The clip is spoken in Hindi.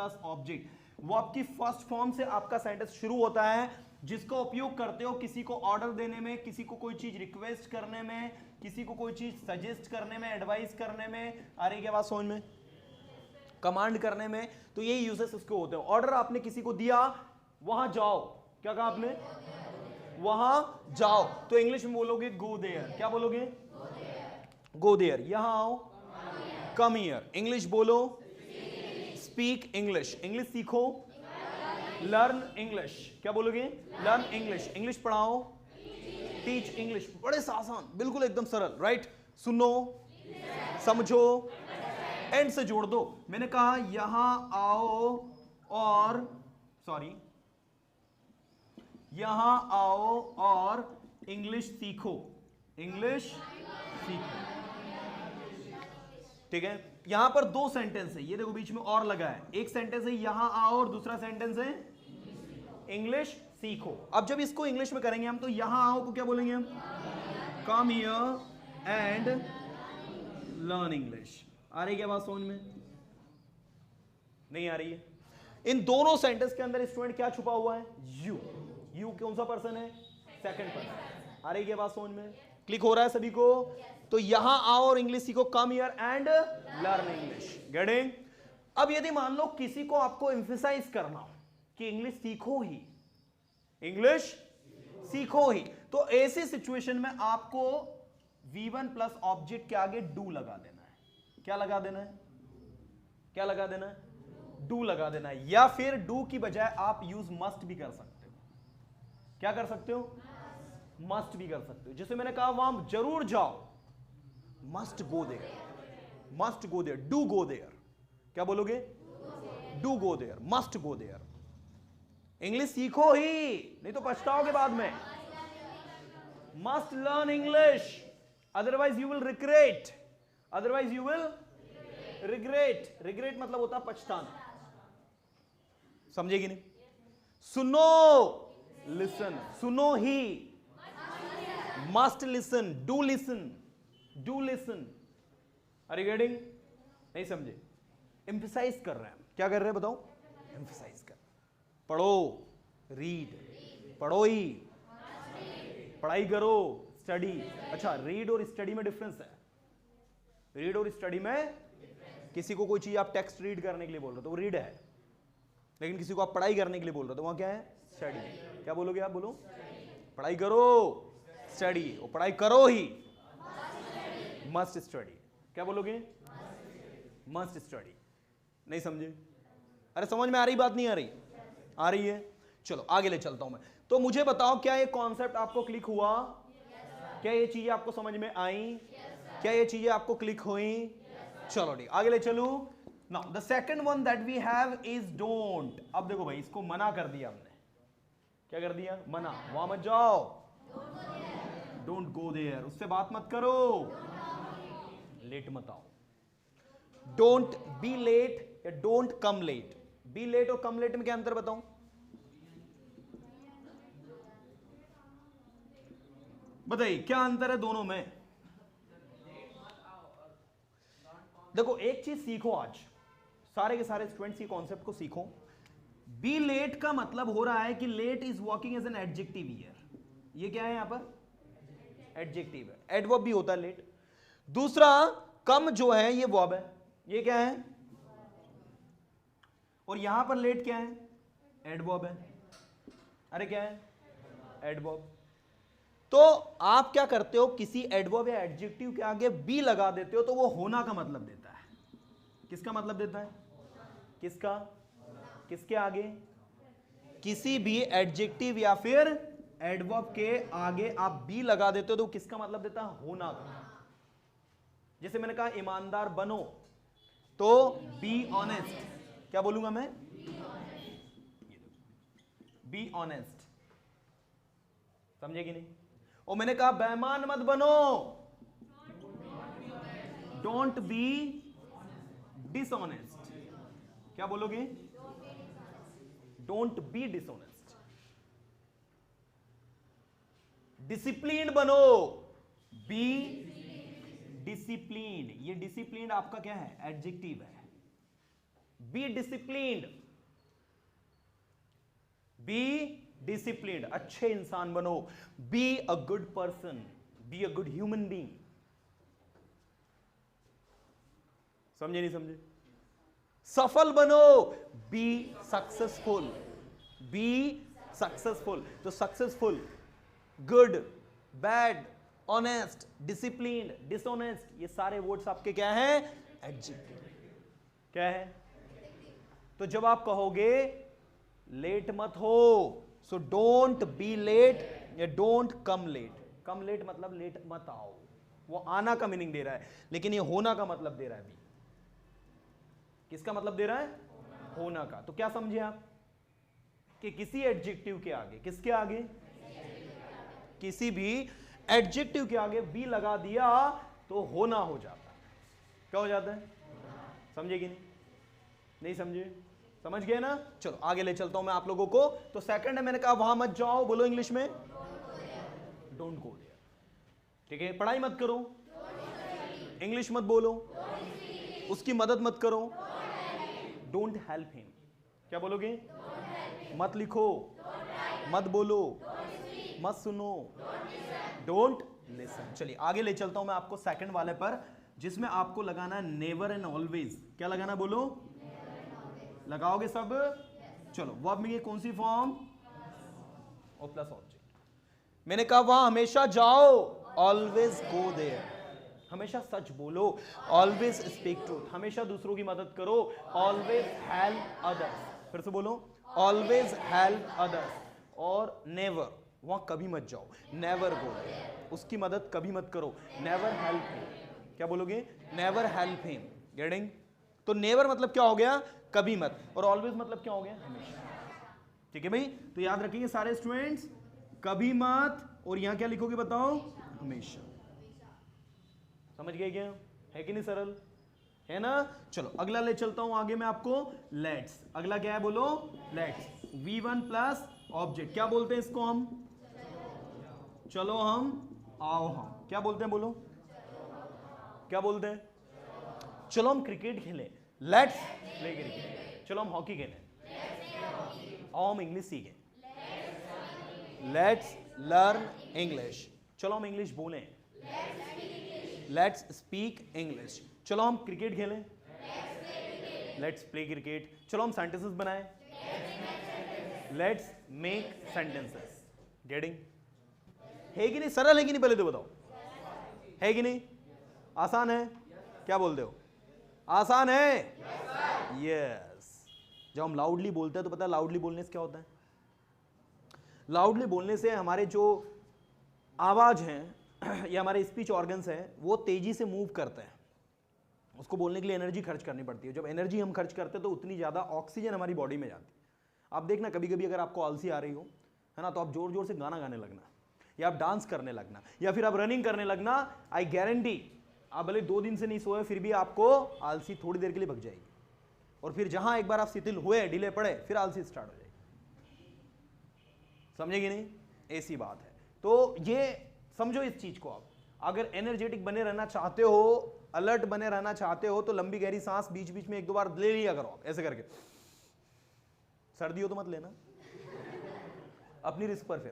प्लस ऑब्जेक्ट, वो आपकी फर्स्ट फॉर्म से आपका सेंटेंस शुरू होता है, जिसका उपयोग करते हो किसी को ऑर्डर देने में, किसी को कोई चीज रिक्वेस्ट करने में, किसी को कोई चीज सजेस्ट करने में, एडवाइस करने में, आ रही क्या बात समझ में, कमांड करने में, तो यही यूजेस इसको होते हैं। ऑर्डर आपने किसी को दिया, वहां जाओ, क्या कहा आपने, वहां जाओ, तो इंग्लिश में बोलोगे गो देयर, क्या बोलोगे, गो देयर। यहां आओ, कम हियर। इंग्लिश बोलो, स्पीक इंग्लिश, इंग्लिश सीखो, लर्न इंग्लिश, क्या बोलोगे, लर्न इंग्लिश। इंग्लिश पढ़ाओ, टीच इंग्लिश। बड़े आसान, बिल्कुल एकदम सरल, राइट। सुनो, समझो, एंड से जोड़ दो। मैंने कहा यहां आओ और यहां आओ और इंग्लिश सीखो, इंग्लिश सीखो, ठीक है। यहां पर दो सेंटेंस है, ये देखो बीच में और लगा है, एक सेंटेंस है यहां आओ और दूसरा सेंटेंस है इंग्लिश सीखो। अब जब इसको इंग्लिश में करेंगे हम, तो यहां आओ को क्या बोलेंगे हम, come here and learn English. आ रही क्या बात समझ में, नहीं आ रही है। इन दोनों सेंटेंस के अंदर स्टूडेंट क्या छुपा हुआ है, यू। यू कौन सा पर्सन है, सेकंड पर्सन। आ रही क्या बात समझ में, क्लिक हो रहा है सभी को। तो यहां आओ और इंग्लिश सीखो, कम here and learn English, getting. अब यदि मान लो किसी को आपको एम्फसाइज करना हो कि इंग्लिश सीखो ही, इंग्लिश सीखो ही, तो ऐसी सिचुएशन में आपको V1 प्लस ऑब्जेक्ट के आगे डू लगा देना है। क्या लगा देना है, क्या लगा देना है, डू लगा देना है। या फिर डू की बजाय आप यूज मस्ट भी कर सकते हो। क्या कर सकते हो, मस्ट भी कर सकते हो। जैसे मैंने कहा वहां जरूर जाओ, must go there, must go there, do go there. क्या बोलोगे, do go there, must go there. English सीखो ही, नहीं तो पछताओगे बाद में। Must learn English, otherwise you will regret, otherwise you will regret. Regret मतलब होता है पछताना, समझेगी नहीं। सुनो, लिसन, सुनो ही, must listen, do listen, do listen. Are you getting, नहीं समझे, एम्फसाइज कर रहे हैं। क्या कर रहे हैं बताओ, एम्फसाइज कर। पढ़ो, रीड, पढ़ो ही, पढ़ाई करो, स्टडी। अच्छा, रीड और स्टडी में डिफरेंस है। रीड और स्टडी में, किसी को कोई चीज आप टेक्स्ट रीड करने के लिए बोल रहे हो तो वो रीड है, लेकिन किसी को आप पढ़ाई करने के लिए बोल रहे हो तो वहां क्या है, स्टडी। क्या बोलोगे आप, बोलो, पढ़ाई करो, स्टडी। और पढ़ाई करो ही, मस्ट स्टडी। क्या बोलोगे, मस्ट स्टडी। नहीं समझे, अरे समझ में आ रही बात, नहीं आ रही, आ रही है। चलो आगे ले चलता हूं मैं। तो मुझे बताओ, क्या ये कॉन्सेप्ट आपको क्लिक हुआ, क्या ये चीजें आपको समझ में आई, क्या ये चीजें आपको क्लिक हुई। चलो ठीक, आगे ले चलूं। Now the second one that we have is don't. अब देखो भाई, इसको मना कर दिया हमने। क्या कर दिया, मना, वहां मत जाओ, डोंट गो देयर, उससे बात मत करो, लेट मत आओ। डोंट बी लेट या don't come late. Be late और कम लेट में क्या अंतर बताऊं, बताइए क्या अंतर है दोनों में। देखो एक चीज सीखो, आज सारे के सारे स्टूडेंट्स की कॉन्सेप्ट को सीखो। बी लेट का मतलब हो रहा है कि late is working as an adjective here. ये क्या है यहां पर, एडजेक्टिव है, एडवर्ब भी होता है लेट। दूसरा कम जो है ये वर्ब है, ये क्या है, और यहां पर लेट क्या है, एडवर्ब है। अरे क्या है, एडवर्ब। तो आप क्या करते हो, किसी एडवर्ब या एडजेक्टिव के आगे बी लगा देते हो तो वो होना का मतलब देता है। किसका मतलब देता है, किसका, किसके आगे, किसी भी एडजेक्टिव या फिर एडवर्ब के आगे आप बी लगा देते हो तो किसका मतलब देता है, होना का। जैसे मैंने कहा ईमानदार बनो, तो बी ऑनेस्ट। क्या बोलूंगा मैं, बी ऑनेस्ट, समझे कि नहीं। और मैंने कहा बेईमान मत बनो, डोंट बी डिसऑनेस्ट। क्या बोलोगे, डोंट बी डिसऑनेस्ट। डिसिप्लिन बनो, बी डिसिप्लिन। ये डिसिप्लिन आपका क्या है, एडजेक्टिव है। बी डिसिप्लिन्ड, बी डिसिप्लिन्ड, अच्छे इंसान बनो, be a good person, be a good human being. समझे नहीं समझे? सफल बनो, बी सक्सेसफुल, बी सक्सेसफुल। तो successful, good, bad, honest, disciplined, dishonest, ये सारे वर्ड्स आपके क्या हैं? एडजेक्टिव। क्या है? तो जब आप कहोगे लेट मत हो, सो डोंट बी लेट या don't come late. Come late मतलब लेट मत आओ, वो आना का मीनिंग दे रहा है, लेकिन ये होना का मतलब दे रहा है। बी किसका मतलब दे रहा है? होना का। तो क्या समझे आप कि किसी एडजेक्टिव के आगे, किसके आगे? किसी भी एडजेक्टिव के आगे बी लगा दिया तो होना हो जाता है। क्या हो जाता है? समझे कि नहीं समझे? समझ गए ना? चलो आगे ले चलता हूं मैं आप लोगों को। तो सेकंड है, मैंने कहा वहां मत जाओ, बोलो इंग्लिश में, डोंट गो देयर। ठीक है, पढ़ाई मत करो, इंग्लिश मत बोलो, उसकी मदद मत करो, डोंट हेल्प हिम। क्या बोलोगे? मत लिखो, मत बोलो, मत सुनो, डोंट लिसन। चलिए आगे ले चलता हूं मैं आपको सेकंड वाले पर, जिसमें आपको लगाना है नेवर एंड ऑलवेज। क्या लगाना? बोलो, लगाओगे सब? चलो वर्ब में ये कौन सी फॉर्म? O plus object. मैंने कहा वहां हमेशा जाओ, ऑलवेज गो देयर। हमेशा सच बोलो, ऑलवेज स्पीक ट्रूथ। हमेशा दूसरों की मदद करो, ऑलवेज हेल्प अदर्स। फिर से बोलो, ऑलवेज हेल्प अदर्स। और नेवर, वहां कभी मत जाओ, नेवर गो देयर। उसकी मदद कभी मत करो, नेवर हेल्प हिम। क्या बोलोगे? Never help him. गेटिंग? तो नेवर मतलब क्या हो गया? कभी मत। और ऑलवेज मतलब क्या हो गया? हमेशा। ठीक है भाई? तो याद रखिए सारे स्टूडेंट्स, कभी मत, और यहां क्या लिखोगे बताओ? हमेशा। समझ गए क्या? है कि नहीं? सरल है ना? चलो अगला ले चलता हूं आगे मैं आपको। लेट्स। अगला क्या है? बोलो, लेट्स। V1 plus object. क्या बोलते हैं इसको हम? चलो हम, आओ हम। क्या बोलते हैं? बोलो, क्या बोलते हैं? चलो हम क्रिकेट खेलें, लेट्स प्ले क्रिकेट। चलो हम हॉकी खेलें, आओ हम इंग्लिश सीखें, लेट्स लर्न इंग्लिश। चलो हम इंग्लिश बोलें, लेट्स स्पीक इंग्लिश। चलो हम क्रिकेट खेलें, लेट्स प्ले क्रिकेट। चलो हम सेंटेंसेस बनाएं, लेट्स मेक सेंटेंसेस। गेटिंग? है कि नहीं? सरल है कि नहीं? पहले तो बताओ, है कि नहीं? आसान है? क्या बोलते हो? आसान है? यस। जब हम लाउडली बोलते हैं तो पता है लाउडली बोलने से क्या होता है? लाउडली बोलने से हमारे जो आवाज हैं या हमारे स्पीच ऑर्गन्स हैं वो तेजी से मूव करते हैं। उसको बोलने के लिए एनर्जी खर्च करनी पड़ती है। जब एनर्जी हम खर्च करते हैं तो उतनी ज्यादा ऑक्सीजन हमारी बॉडी में जाती है। आप देखना कभी कभी अगर आपको आलसी आ रही हो, है ना, तो आप जोर जोर से गाना गाने लगना, या आप डांस करने लगना, या फिर आप रनिंग करने लगना। आई गारंटी आप भले 2 दिन से नहीं सोए फिर भी आपको आलसी थोड़ी देर के लिए भग जाएगी, और फिर जहां एक बार आप शिथिल हुए, ढीले पड़े, फिर आलसी स्टार्ट हो जाएगी। समझेगी नहीं? ऐसी बात है। तो ये समझो इस चीज को। आप अगर एनर्जेटिक बने रहना चाहते हो, अलर्ट बने रहना चाहते हो, तो लंबी गहरी सांस बीच बीच में 1-2 बार ले लिया करो, ऐसे करके। सर्दी हो तो मत लेना, अपनी रिस्क पर। फिर